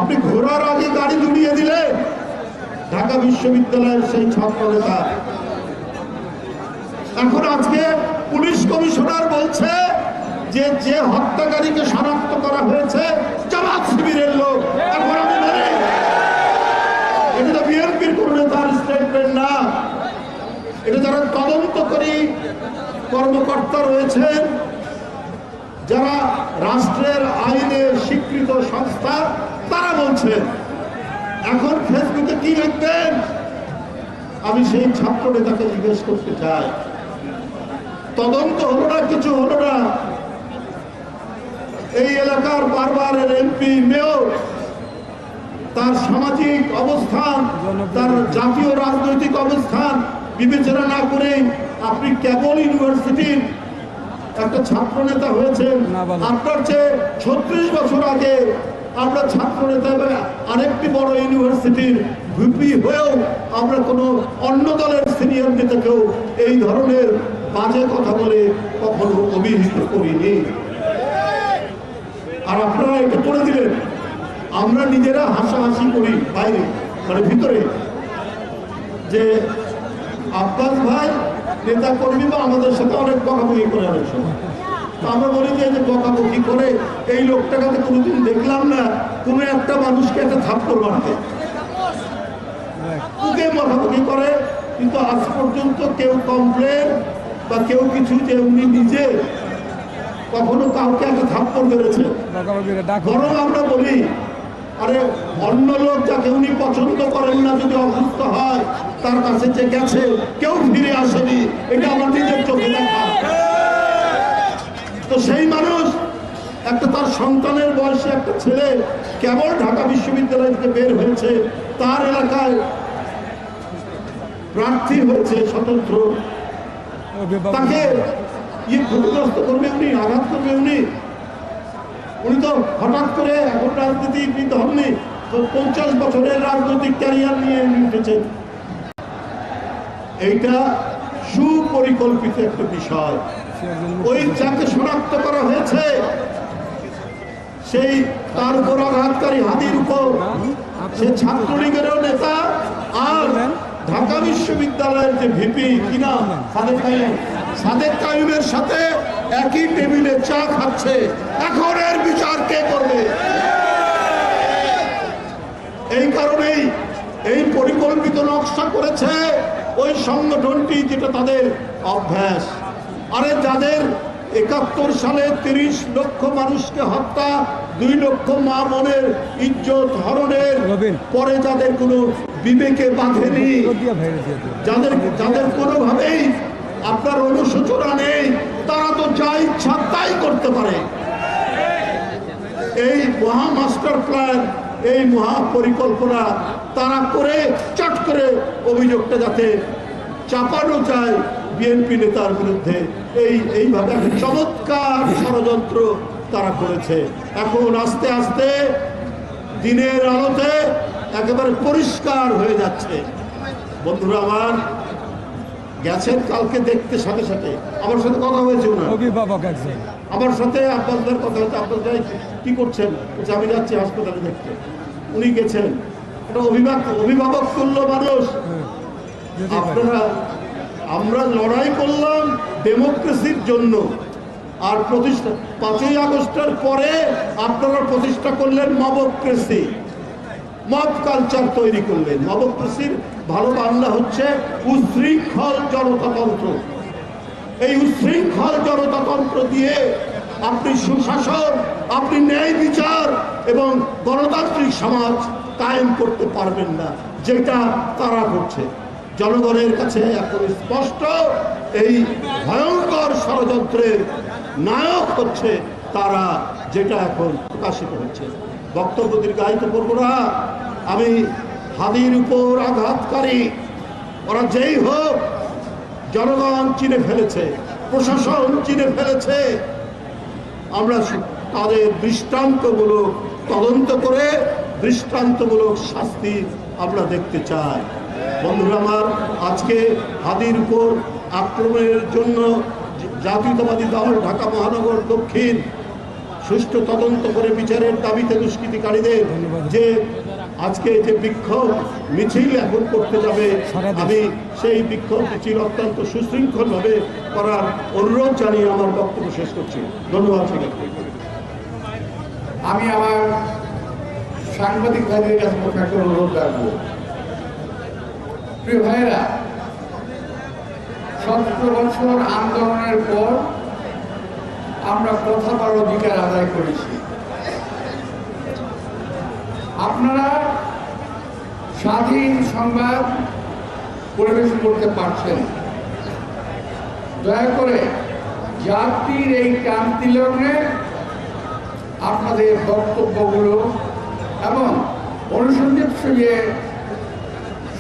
আপনি ঘোরার আগে গাড়ি জুড়িয়ে দিলেন ঢাকা বিশ্ববিদ্যালয়ের সেই ছাত্র নেতা। এখন আজকে পুলিশ কমিশনার বলছে যে যে হত্যাকারীকে শনাক্ত করা হয়েছে জামাত শিবিরের লোক। এখন আমি বলি এটা তো বিএনপির কোন নেতার স্টেটমেন্ট না, এটা যারা তদন্তকারী কর্মকর্তা রয়েছেন, যারা রাষ্ট্রের আইনে স্বীকৃত সংস্থা, তারা বলছেন। এখন ফেসবুকে কি লিখবেন? আমি সেই ছাত্র নেতাকে জিজ্ঞেস করতে চাই, তদন্ত হলো না, কিছু হলো না, এই এলাকার বারবারের এমপি মেয়র তার সামাজিক অবস্থান, তার জাতীয় রাজনৈতিক অবস্থান বিবেচনা না করে আপনি কেবল ইউনিভার্সিটির একটা ছাত্র নেতা হয়েছেন। আপনার চেয়ে 36 বছর আগে আমরা ছাত্র নেতা আরেকটি বড় ইউনিভার্সিটির ভিপি হয়েও আমরা কোনো অন্য দলের সিনিয়র নেতাকেও এই ধরনের বাজে কথা বলে কখনো অভিহিত করিনি। আর আপনারা এটা করে দিলেন। আমরা নিজেরা হাসাহাসি করি বাইরে, মানে ভিতরে, যে আব্বাস ভাই নেতা কর্মী বা আমাদের সাথে অনেক বকাবকি করে অনেক সময়। আমরা বলি যে বকাবকি করে এই লোকটাকে তো কোনোদিন দেখলাম না কোনো একটা মানুষকে একটা থাপ্পড় মারতে, ওকে বকাবকি করে, কিন্তু আজ পর্যন্ত কেউ কমপ্লেন বা কেউ কিছু যে উনি নিজে কখনো কাউকে একটা থাপ্পড় মেরেছে। বরং আমরা বলি আরে অন্য লোক যাকে উনি পছন্দ করেন না যদি অসুস্থ হয়, তার কাছে যে গেছে কেউ ফিরে আসেনি, এটা আমার নিজের চোখে দেখা। তো সেই মানুষ একটা তার সন্তানের বয়সে একটা ছেলে কেবল ঢাকা বিশ্ববিদ্যালয় থেকে বের হয়েছে, তার এলাকায় প্রার্থী হয়েছে স্বতন্ত্র, তাকে ক্ষতিগ্রস্ত করবে উনি, আঘাত করবে উনি। উনি তো হঠাৎ করে এখন রাজনীতিবিদ হননি, 50 বছরের রাজনৈতিক ক্যারিয়ার নিয়ে উঠেছেন। এইটা সুপরিকল্পিত একটা বিষয়। ওই যাকে শনাক্ত করা হয়েছে সেই তার উপর আঘাতকারী হাদির উপর সে ছাত্রলীগেরও নেতা, আর ঢাকা বিশ্ববিদ্যালয়ের যে ভিপি কিনা সাদেক কাইমের সাথে একই টেবিলে চা খাচ্ছে। এখন এর বিচার কে করবে? এই কারণেই এই পরিকল্পিত নকশা করেছে ওই সংগঠনটি, যেটা তাদের অভ্যাস। আরে যাদের 71 সালে 30 লক্ষ মানুষকে হত্যা, 2 লক্ষ মা বোনের ইজ্জত হরণের পরে যাদের কোনো বিবেকে বাঁধেনি, যাদের কোনোভাবেই আপনার অনুশোচনা নেই, তারা তো যা ইচ্ছা তাই করতে পারে। এই মহা মাস্টার প্ল্যান, এই মহা পরিকল্পনা তারা করে চট করে অভিযোগটা যাতে চাপানো যায় বিএনপি নেতার বিরুদ্ধে, এইভাবে একটা চমৎকার ষড়যন্ত্র তারা করেছে। এখন আস্তে আস্তে দিনের আলোতে একেবারে পরিষ্কার হয়ে যাচ্ছে। বন্ধুরা আমার গেছেন কালকে দেখতে, সাথে সাথে আমার সাথে কথা হয়েছে, অভিভাবক আমার সাথে আব্বাসদার কথা হয়েছে। আব্বাস ভাই কি করছেন? আমি যাচ্ছি হাসপাতালে দেখতে। উনি গেছেন, একটা অভিভাবক তুল্য মানুষ। আপনারা আমরা লড়াই করলাম ডেমোক্রেসির জন্য, আর প্রতিষ্ঠা 5ই আগস্টের পরে আপনারা প্রতিষ্ঠা করলেন মবক্রেসি, মব কালচার তৈরি করলেন। মবক্রেসির ভালো বাংলা হচ্ছে উশৃঙ্খল জনতাতন্ত্র। এই উশৃঙ্খল জনতাতন্ত্র দিয়ে আপনি সুশাসন, আপনি ন্যায় বিচার এবং গণতান্ত্রিক সমাজ কায়েম করতে পারবেন না, যেটা তারা করছে। জনগণের কাছে এখন স্পষ্ট এই ভয়ঙ্কর ষড়যন্ত্রের নায়ক হচ্ছে তারা, যেটা এখন প্রকাশিত হচ্ছে। বক্তব্য দীর্ঘায়িত করবো না। আমি হাদির উপর আঘাতকারী, ওরা যেই হোক, জনগণ চিনে ফেলেছে, প্রশাসন চিনে ফেলেছে। আমরা তাদের দৃষ্টান্তমূলক তদন্ত করে দৃষ্টান্তমূলক শাস্তি আমরা দেখতে চাই। বন্ধুরা আমার, আজকে হাদির উপর আক্রমণের জন্য জাতীয়তাবাদী দল ঢাকা মহানগর দক্ষিণ সুষ্ঠু তদন্ত করে বিচারের দাবিতে দুষ্কৃতিকারীদের যে আজকে যে বিক্ষোভ মিছিল এখন করতে যাবে, আমি সেই বিক্ষোভ মিছিল অত্যন্ত সুশৃঙ্খলভাবে করার অনুরোধ জানিয়ে আমার বক্তব্য শেষ করছি। ধন্যবাদ। আমি আমার সাংবাদিক ভাইদের কাছে একটা অনুরোধ রাখবো। প্রিয় ভাইয়েরা, 17 বছর আন্দোলনের পর আমরা কথা বলার অধিকার আদায় করেছি। আপনারা স্বাধীন সংবাদ পরিবেশন করতে পারছেন। দয়া করে জাতির এই ক্রান্তি লগ্নে আপনাদের বক্তব্যগুলো এবং অনুসন্ধিৎস যে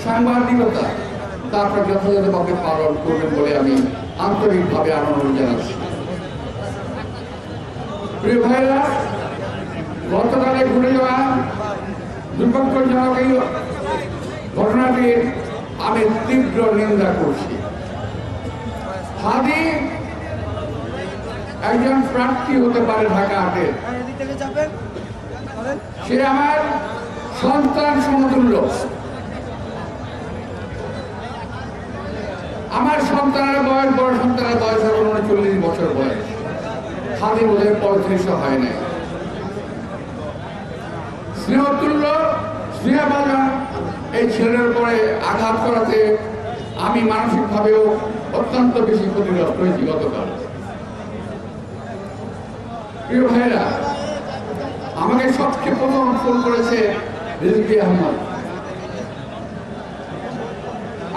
সাংবাদিকতা তা আপনারা যথাযথভাবে পালন করবেন বলে আমি আন্তরিকভাবে অনুরোধ জানাচ্ছি। প্রিয় ভাইরা, গতকালে ঘুরে যাওয়া দুর্ভাগ্যজনক এই ঘটনাটির আমি তীব্র নিন্দা করছি। হাদি একজন প্রার্থী হতে পারে ঢাকা হাটে, সে আমার সন্তান সমতুল্য। আমার সন্তানের বয়স, বড় সন্তানের বয়স এখন 39 বছর বয়স। হাদি বোধহয় 35 হয় নাই। স্নেহতুল্য, স্নেহবাজার এই ছেলের উপরে আঘাত করাতে আমি মানসিকভাবেও অত্যন্ত বেশি ক্ষতিগ্রস্ত হয়েছি গতকাল। প্রিয় ভাইরা, আমাকে সবচেয়ে প্রথম ফোন করেছে রিজভী আহমদ,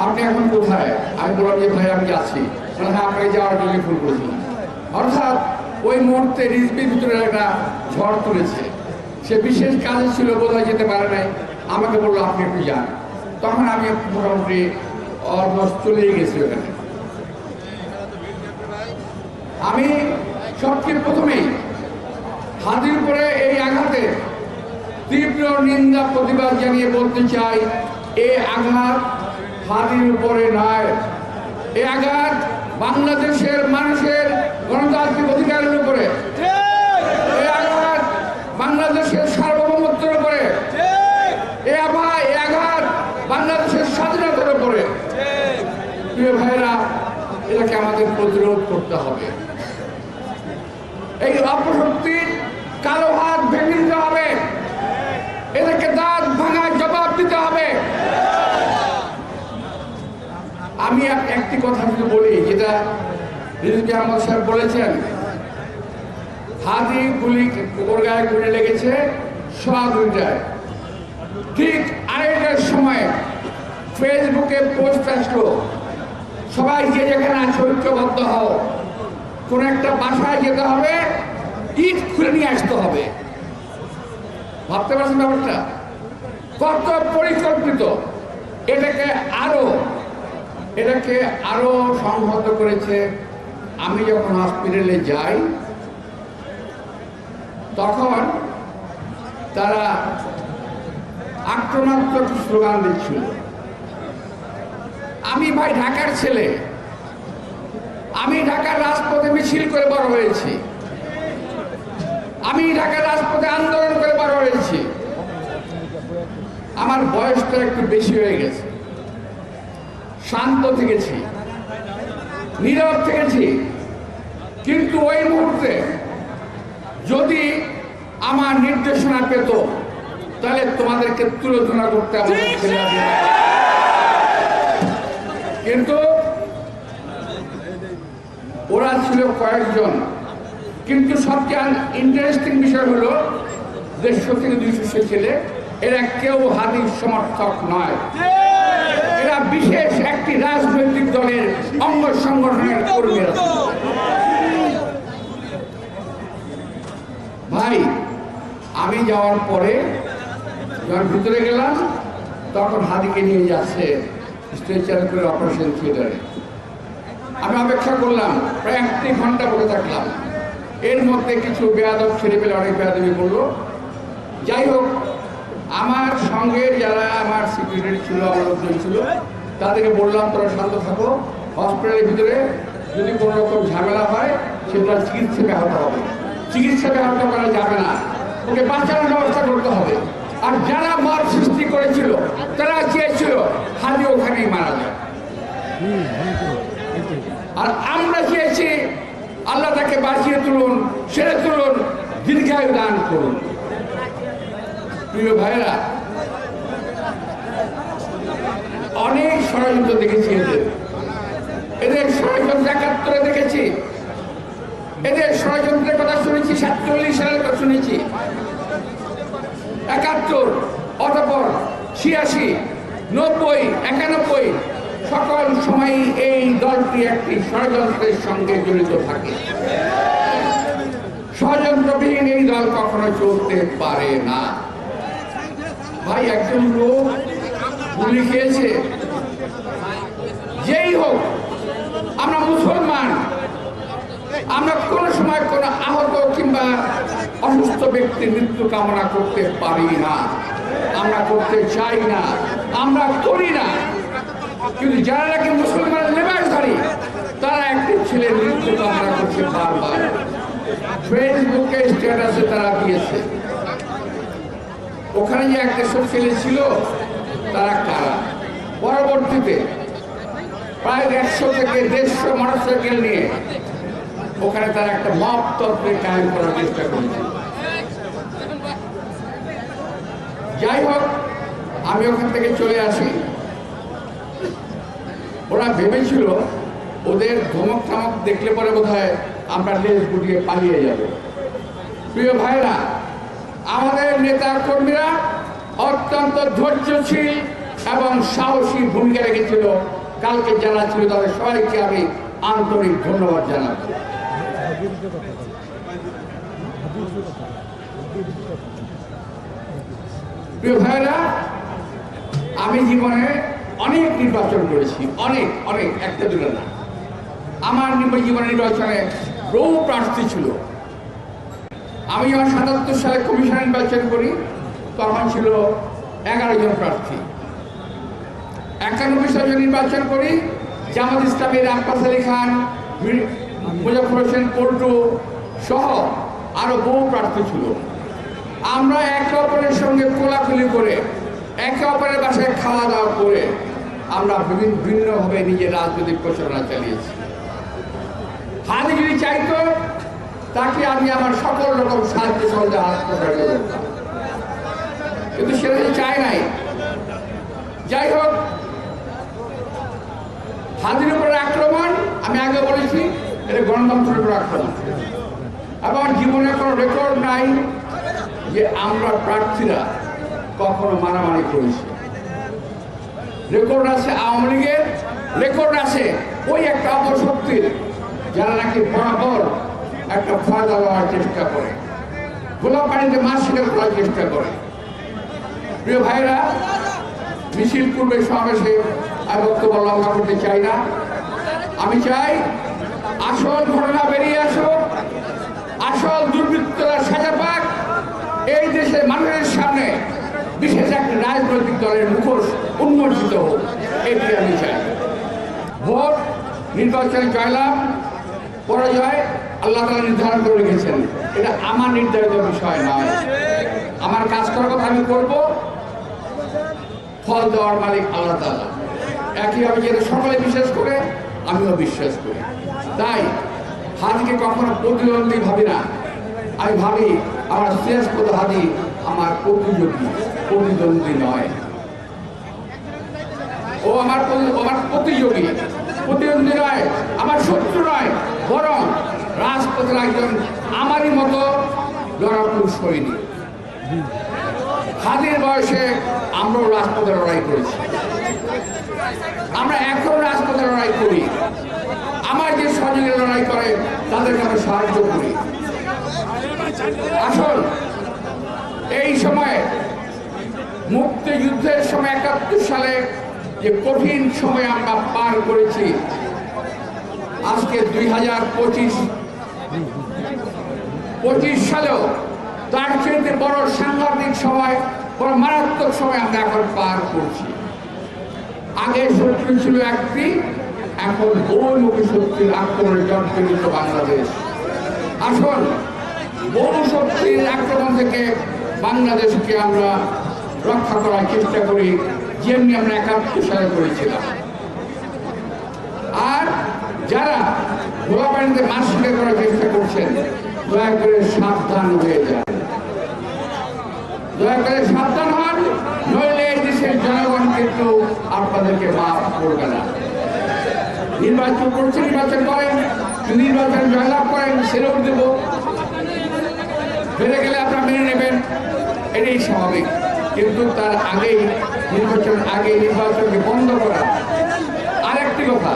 আপনি এখন কোথায়? আমি বললাম যে ভাই আমি যাচ্ছি। হ্যাঁ, আপনাকে যাওয়ার জন্য ফোন করেছিলাম। অর্থাৎ ওই মুহূর্তে রিজভির ভিতরে একটা ঝড় তুলেছে। সে বিশেষ কাজে ছিল, বোধহয় যেতে পারে নাই। আমাকে বললো আপনি একটু যান। তখন আমি মোটামুটি অলমোস্ট চলেই গেছি ওখানে। আমি সবচেয়ে প্রথমেই হাদির উপরে এই আঘাতে তীব্র নিন্দা প্রতিবাদ জানিয়ে বলতে চাই, এই আঘাত হাদির উপরে নয়, এই আঘাত বাংলাদেশের মানুষের গণতান্ত্রিক অধিকারের উপরে, এই আঘাত বাংলাদেশের সার্বভৌমত্বের উপরে, এই আঘাত বাংলাদেশের স্বাধীনতার উপরে। প্রিয় ভাইরা, এটাকে আমাদের প্রতিরোধ করতে হবে। এই অপশক্তির কালো হাত ভেঙে দিতে হবে। এদেরকে দাঁত ভাঙার জবাব দিতে হবে। আমি একটি কথা যদি বলি, যেটা রিজভী আহমদ সাহেব বলেছেন, হাদি গুলি ওর গায়ে গুলি লেগেছে 2:15। ঠিক 2:30টার সময় ফেসবুকে পোস্ট আসলো, সবাই যে যেখানে আছে ঐক্যবদ্ধ হও, কোন একটা বাসায় যেতে হবে, ইট খুলে নিয়ে আসতে হবে। ভাবতে পারছেন ব্যাপারটা কত পরিকল্পিত? এটাকে আরো সংহত করেছে। আমি যখন হসপিটালে যাই তখন তারা আক্রমণাত্মক স্লোগান দিচ্ছিল। আমি ভাই ঢাকার ছেলে, আমি ঢাকার রাজপথে মিছিল করে বড় হয়েছি, আমি ঢাকার রাজপথে আন্দোলন করে বড় হয়েছি। আমার বয়সটা একটু বেশি হয়ে গেছে, শান্ত থেকেছি, নীরব থেকেছি। কিন্তু ওই মুহূর্তে যদি আমার নির্দেশনা পেত, তাহলে তোমাদেরকে তুলোধনা করতে আমার কিন্তু ওরা ছিল কয়েকজন। কিন্তু সবচেয়ে ইন্টারেস্টিং বিষয় হলো 150 থেকে 200 ছেলে, এরা কেউ হাদির সমর্থক নয়। এরা বিশেষ একটি রাজনৈতিক দলের অঙ্গ সংগঠনের কর্মীরা। ভাই, আমি যাওয়ার পরে যখন ভিতরে গেলাম, তখন হাদিকে নিয়ে যাচ্ছে স্ট্রেচার করে অপারেশন থিয়েটারে। আমি অপেক্ষা করলাম, প্রায় 1 ঘন্টা বসে থাকলাম। এর মধ্যে কিছু বেয়াদব ছেলে পেলে অনেক বেয়াদবি করলো। যাই হোক, আমার সঙ্গে যারা আমার সিকিউরিটি ছিল, আমার লোকজন ছিল, তাদেরকে বললাম তোরা শান্ত থাকো, হসপিটালের ভিতরে যদি কোনো রকম ঝামেলা হয় সেটা চিকিৎসা ব্যাহত হবে। চিকিৎসা ব্যাহত করা যাবে না, ওকে বাঁচানোর ব্যবস্থা করতে হবে। আর যারা মত সৃষ্টি করেছিল তারা চেয়েছিল হাদি ওখানেই মারা যায়, আর আমরা চেয়েছি আল্লাহ তাকে বাঁচিয়ে তুলুন, সেরে তুলুন, দীর্ঘায়ু দান করুন। প্রিয় ভাইরা, অনেক ষড়যন্ত্র দেখেছি, এদের ষড়যন্ত্র ৭১ দেখেছি, এদের ষড়যন্ত্রের কথা শুনেছি, ৪৭ সালের কথা শুনেছি, ৭১, অতঃপর ৮৬, ৯০, ৯১, সকল সময় এই দলটি একটি ষড়যন্ত্রের সঙ্গে জড়িত থাকে। ষড়যন্ত্রবিহীন এই দল কখনো চলতে পারে না। ভাই, একজন লোক গুলি খেয়েছে, যেই হোক, আমরা মুসলমান, আমরা কোনো সময় কোনো আহত কিংবা অসুস্থ ব্যক্তির মৃত্যু কামনা করতে পারি না, আমরা করতে চাই না, আমরা করি না। কিন্তু যারা নাকি মুসলমান লেবাসধারী, তারা একটি ছেলের মৃত্যু কামনা করছে বারবার, ফেসবুকে স্ট্যাটাসে তারা দিয়েছে। ওখানে যে একটা সব ছেলে ছিল, তারা কারা? পরবর্তীতে প্রায় ১৫০ থেকে ১৫০ মোটরসাইকেল নিয়ে ওখানে তারা একটা মব তত্ত্বে কায়েম করার চেষ্টা করেছে। যাই হোক, আমি ওখান থেকে চলে আসি। ওরা ভেবেছিল ওদের ধমক ঠমক দেখলে পরে বোধহয় আমরা লেজ গুটিয়ে পালিয়ে যাব। প্রিয় ভাইরা, আমাদের নেতা কর্মীরা অত্যন্ত ধৈর্যশীল এবং সাহসী ভূমিকা রেখেছিল। কালকে যারা ছিল তাদের সবাইকে আমি আন্তরিক ধন্যবাদ জানাচ্ছি। প্রিয় ভাইরা, আমি জীবনে অনেক নির্বাচন করেছি, অনেক অনেক, একটা দুটো না। আমার জীবনের নির্বাচনে বহু প্রার্থী ছিল। আমি যখন ৭৭ সালে কমিশন নির্বাচন করি, তখন ছিল 11 জন প্রার্থী। 91 সালে নির্বাচন করি, জামাত ইসলামের আব্বাস আলী খান, মুজাফফর হোসেন পল্টু সহ আরো বহু প্রার্থী ছিল। আমরা একে অপরের সঙ্গে কোলাকুলি করে, একে অপরের বাসায় খাওয়া দাওয়া করে আমরা ভিন্নভাবে নিজের রাজনৈতিক প্রচারণা চালিয়েছি। হাদি যদি চাইতো, তাকে আমি আমার সকল রকম সাহায্য সহজে হাত প্রসারিত করতাম, কিন্তু সেটা চায় নাই। যাই হোক, হাদির উপরে আক্রমণ, আমি আগে বলেছি, এটা গণতন্ত্রের উপর আক্রমণ। এবং জীবনে কোনো রেকর্ড নাই যে আমরা প্রার্থীরা কখনো মারামারি করেছি। রেকর্ড আছে আওয়ামী লীগের, রেকর্ড আছে ওই একটা অপশক্তির, যারা নাকি বরাবর একটা ফায়দা লওয়ার চেষ্টা করে, গোলাপ পানিতে মাছ শিকার করার চেষ্টা করে। প্রিয় ভাইরা, মিছিল পূর্বে সমাবেশে আমি বক্তব্য লম্বা করতে চাই না। আমি চাই আসল ঘটনা বেরিয়ে আসুক, আসল দুর্বৃত্তরা সাজা পাক, এই দেশের মানুষের সামনে বিশেষ একটা রাজনৈতিক দলের মুখোশ উন্মোচিত হোক, এটি আমি চাই। ভোট, নির্বাচনে জয়লাভ পরাজয় আল্লাহ তাআলা নির্ধারণ করে রেখেছেন, এটা আমার নির্ধারিত বিষয় নয়। আমার কাজ করার কথা আমি করব, ফল দেওয়ার মালিক আল্লাহ তাআলা। একইভাবে যেটা সকলে বিশ্বাস করে, আমিও বিশ্বাস করি। তাই হাদিকে কখনো প্রতিদ্বন্দ্বী ভাবি না, আমি ভাবি আমার শ্রেষ্ঠ হাদি আমার প্রতিযোগী, প্রতিদ্বন্দ্বী নয়। ও আমার প্রতিযোগী, প্রতিদ্বন্দ্বী নয়, আমার শত্রু নয়, বরং রাজপথের একজন আমারই মতো লড়াকু সৈনিক। হাদির বয়সে আমরাও রাজপথে লড়াই করেছি, আমরা এখন রাজপথে লড়াই করি। আমার যে সহযোগীরা লড়াই করে তাদেরকে আমরা সাহায্য করি। আসল এই সময় মুক্তিযুদ্ধের সময় ৭১ সালে যে কঠিন সময় আমরা পার করেছি, আজকে ২০২৫ সালেও তার চেয়ে বড় সাংঘাতিক সময়, বড় মারাত্মক সময় আমরা এখন পার করছি। আগে শত্রু ছিল একটি, এখন বহুমুখী শক্তির আক্রমণে জর্জরিত বাংলাদেশ। আসুন বহু শক্তির আক্রমণ থেকে বাংলাদেশকে আমরা রক্ষা করার চেষ্টা করি, যেমনি আমরা ৭১ সালে করেছিলাম। আর যারা গোলাবাড়িতে মাছ শিকার করার চেষ্টা করছেন, দয়া করে সাবধান হয়ে যান, দয়া করে সাবধান হন, নইলে এই দেশের জনগণ কিন্তু আপনাদেরকে মাফ করবে না। নির্বাচন করছে, নির্বাচন করেন, নির্বাচন জয়লাভ করেন, সেরেও দেব, বেড়ে গেলে আপনারা মেনে নেবেন, এটাই স্বাভাবিক। কিন্তু তার আগেই নির্বাচনকে বন্ধ করা। আরেকটি কথা,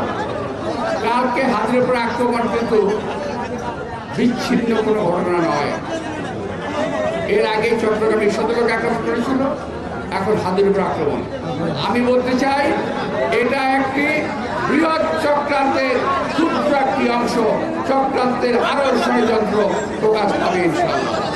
কালকে হাতের উপরে আক্রমণ কিন্তু বিচ্ছিন্ন কোনো ঘটনা নয়। এর আগে চট্টগ্রামে শতলোক আক্রমণ করেছিল, এখন হাতের উপর আক্রমণ। আমি বলতে চাই এটা একটি বৃহৎ চক্রান্তের ক্ষুদ্র একটি অংশ, চক্রান্তের আরো ষড়যন্ত্র প্রকাশ পাবে ইনশাআল্লাহ।